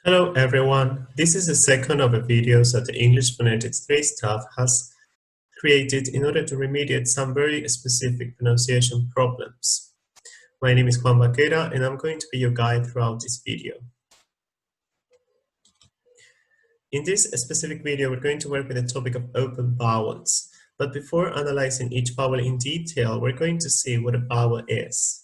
Hello everyone, this is the second of the videos that the English Phonetics 3 staff has created in order to remediate some very specific pronunciation problems. My name is Juan Vaquera and I'm going to be your guide throughout this video. In this specific video, we're going to work with the topic of open vowels. But before analyzing each vowel in detail, we're going to see what a vowel is.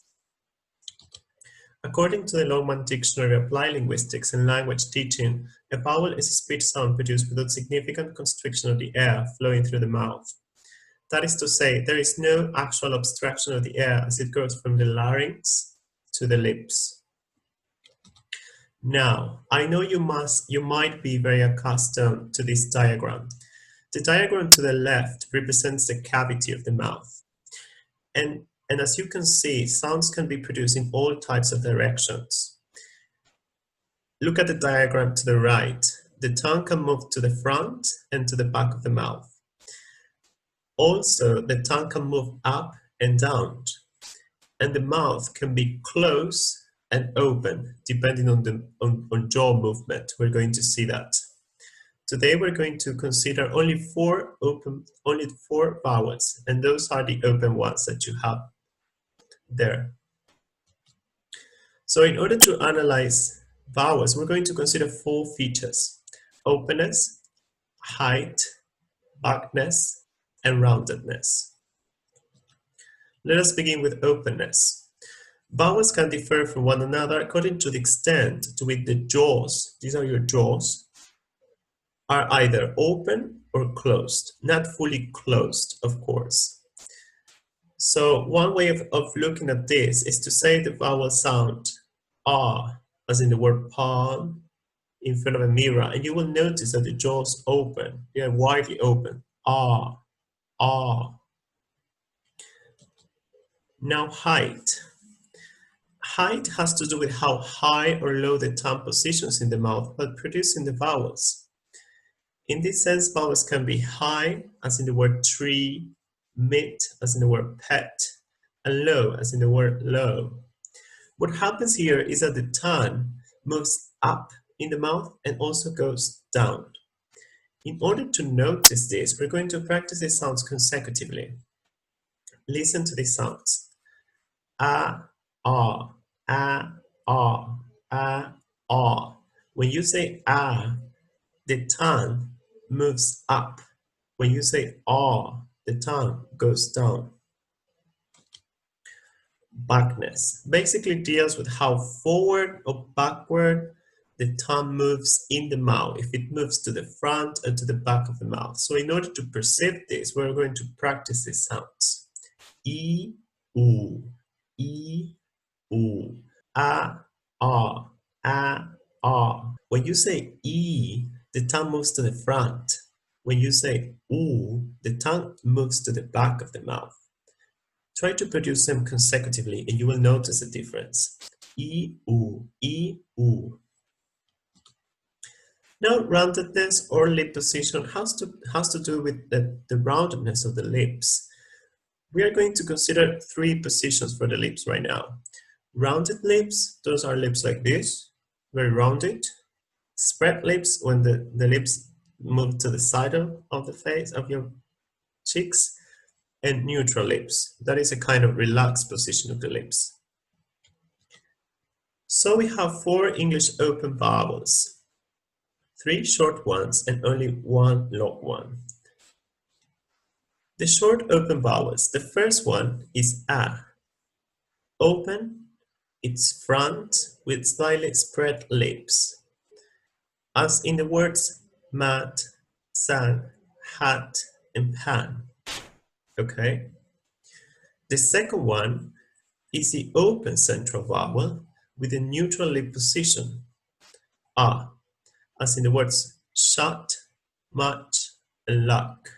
According to the Longman Dictionary of Applied Linguistics and Language Teaching, a vowel is a speech sound produced without significant constriction of the air flowing through the mouth. That is to say, there is no actual obstruction of the air as it goes from the larynx to the lips. Now, I know you might be very accustomed to this diagram. The diagram to the left represents the cavity of the mouth. And as you can see, sounds can be produced in all types of directions. Look at the diagram to the right. The tongue can move to the front and to the back of the mouth. Also, the tongue can move up and down. And the mouth can be closed and open, depending on jaw movement. We're going to see that. Today we're going to consider only four vowels, and those are the open ones that you have there. So in order to analyze vowels, we're going to consider four features: openness, height, backness, and roundedness. Let us begin with openness. Vowels can differ from one another according to the extent to which the jaws, these are your jaws, are either open or closed, not fully closed, of course. So one way of looking at this is to say the vowel sound R, as in the word palm, in front of a mirror, and you will notice that the jaws open, they are widely open. R, R. Now height. Height has to do with how high or low the tongue positions in the mouth while producing the vowels. In this sense, vowels can be high, as in the word tree, mid, as in the word pet, and low, as in the word low. What happens here is that the tongue moves up in the mouth and also goes down. In order to notice this, we're going to practice these sounds consecutively. Listen to these sounds. Ah, ah, ah, ah, ah, ah. When you say ah, the tongue moves up. When you say ah, the tongue goes down. Backness basically deals with how forward or backward the tongue moves in the mouth, if it moves to the front and to the back of the mouth. So in order to perceive this, we're going to practice these sounds. E, oo, e, oo, ah, ah, ah, ah. When you say E, the tongue moves to the front. When you say oo, the tongue moves to the back of the mouth. Try to produce them consecutively and you will notice a difference. E, oo, e, oo. Now, roundedness or lip position has to do with the roundedness of the lips. We are going to consider three positions for the lips right now. Rounded lips, those are lips like this, very rounded. Spread lips, when the lips move to the side of the face, of your cheeks. And neutral lips, that is a kind of relaxed position of the lips. So we have four English open vowels, three short ones and only one long one. The short open vowels, the first one is A. Open its front with slightly spread lips, as in the words mat, sang, hat, and pan. Okay. The second one is the open central vowel with a neutral lip position, A, as in the words shut, much, and luck.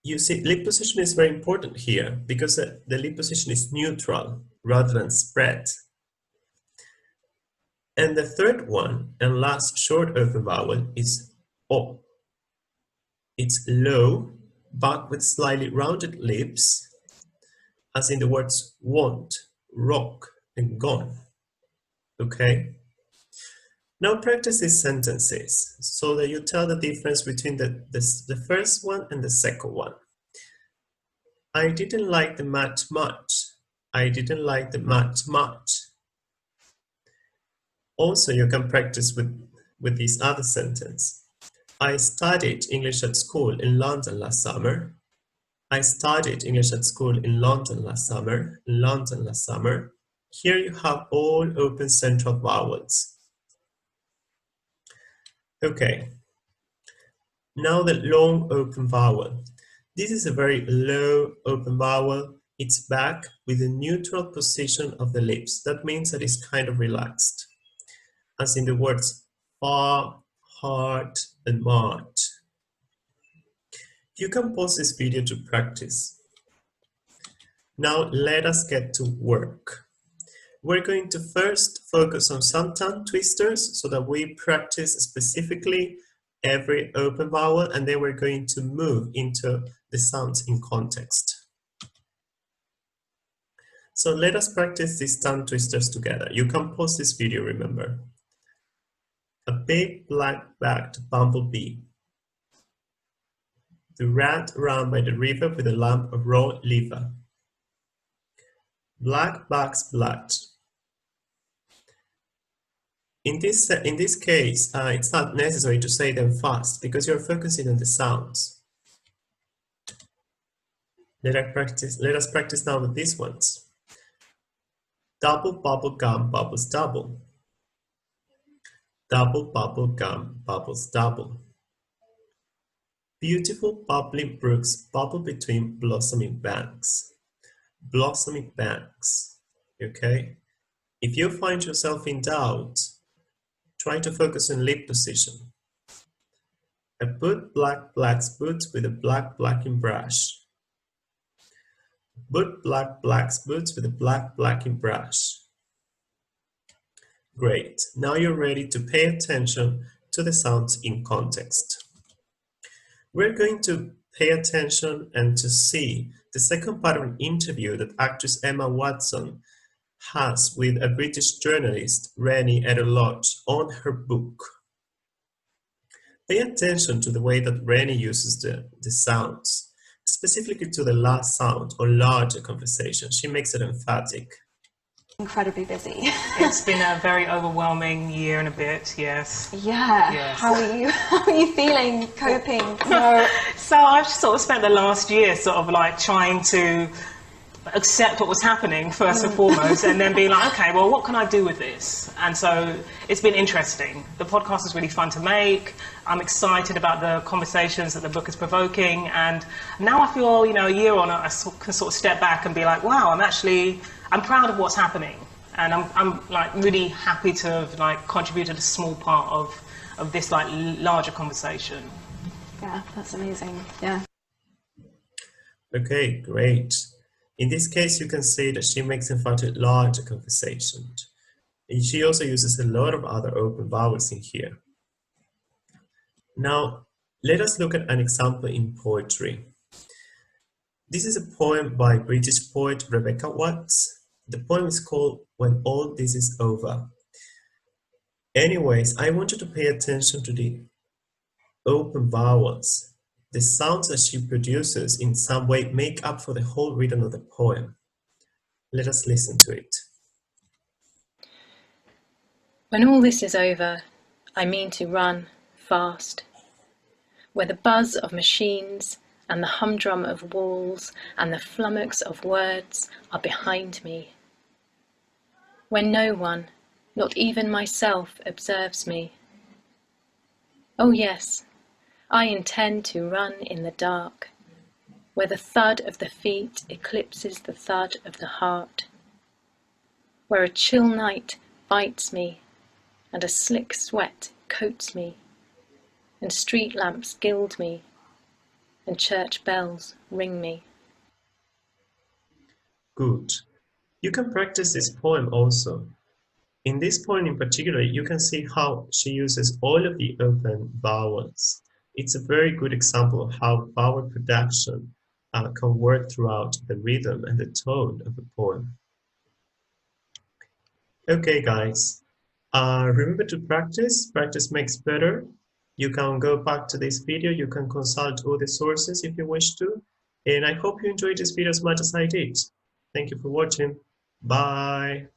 You see, lip position is very important here because the lip position is neutral rather than spread. And the third one and last short open vowel is O. It's low, but with slightly rounded lips, as in the words want, rock, and gone. Okay? Now practice these sentences so that you tell the difference between the first one and the second one. I didn't like the match much. I didn't like the match much. Also, you can practice with this other sentence. I studied English at school in London last summer. I studied English at school in London last summer. London last summer. Here you have all open central vowels. Okay. Now the long open vowel. This is a very low open vowel. It's back with the neutral position of the lips. That means that it's kind of relaxed. As in the words far, hard, and march. You can pause this video to practice. Now let us get to work. We're going to first focus on some tongue twisters so that we practice specifically every open vowel, and then we're going to move into the sounds in context. So let us practice these tongue twisters together. You can pause this video, remember. A big black-backed bumblebee. The rat ran by the river with a lump of raw liver. Black backs blood. In this case, it's not necessary to say them fast because you're focusing on the sounds. Let us practice now with these ones. Double bubble gum bubbles double. Double bubble gum bubbles double. Beautiful bubbling brooks bubble between blossoming banks. Blossoming banks. Okay? If you find yourself in doubt, try to focus on lip position. I put black's boots with a blacking brush. Put black's boots with a blacking brush. Great. Now you're ready to pay attention to the sounds in context. We're going to pay attention and to see the second part of an interview that actress Emma Watson has with a British journalist, Rennie Lodge, on her book. Pay attention to the way that Rennie uses the sounds, specifically to the last sound or larger conversation. She makes it emphatic. Incredibly busy. It's been a very overwhelming year and a bit, yes. Yeah. Yes. How are you feeling, coping? So I've sort of spent the last year sort of like trying to accept what was happening first and foremost, and then being like, okay, well, what can I do with this? And so it's been interesting. The podcast is really fun to make. I'm excited about the conversations that the book is provoking, and now I feel, you know, a year on, I can sort of step back and be like, wow, I'm proud of what's happening, and I'm like really happy to have like contributed a small part of this like larger conversation. Yeah, that's amazing. Yeah. Okay, great. In this case, you can say that she makes emphatic larger conversation. And she also uses a lot of other open vowels in here. Now, let us look at an example in poetry. This is a poem by British poet Rebecca Watts. The poem is called When All This Is Over. Anyways, I want you to pay attention to the open vowels. The sounds that she produces in some way make up for the whole rhythm of the poem. Let us listen to it. When all this is over, I mean to run fast, where the buzz of machines and the humdrum of walls and the flummox of words are behind me. When no one, not even myself, observes me. Oh yes, I intend to run in the dark, where the thud of the feet eclipses the thud of the heart, where a chill night bites me and a slick sweat coats me, and street lamps gild me, and church bells ring me. Good. You can practice this poem also. In this poem in particular, you can see how she uses all of the open vowels. It's a very good example of how vowel production can work throughout the rhythm and the tone of a poem. Okay, guys, Remember to practice. Practice makes better. You can go back to this video. You can consult all the sources if you wish to. And I hope you enjoyed this video as much as I did. Thank you for watching. Bye.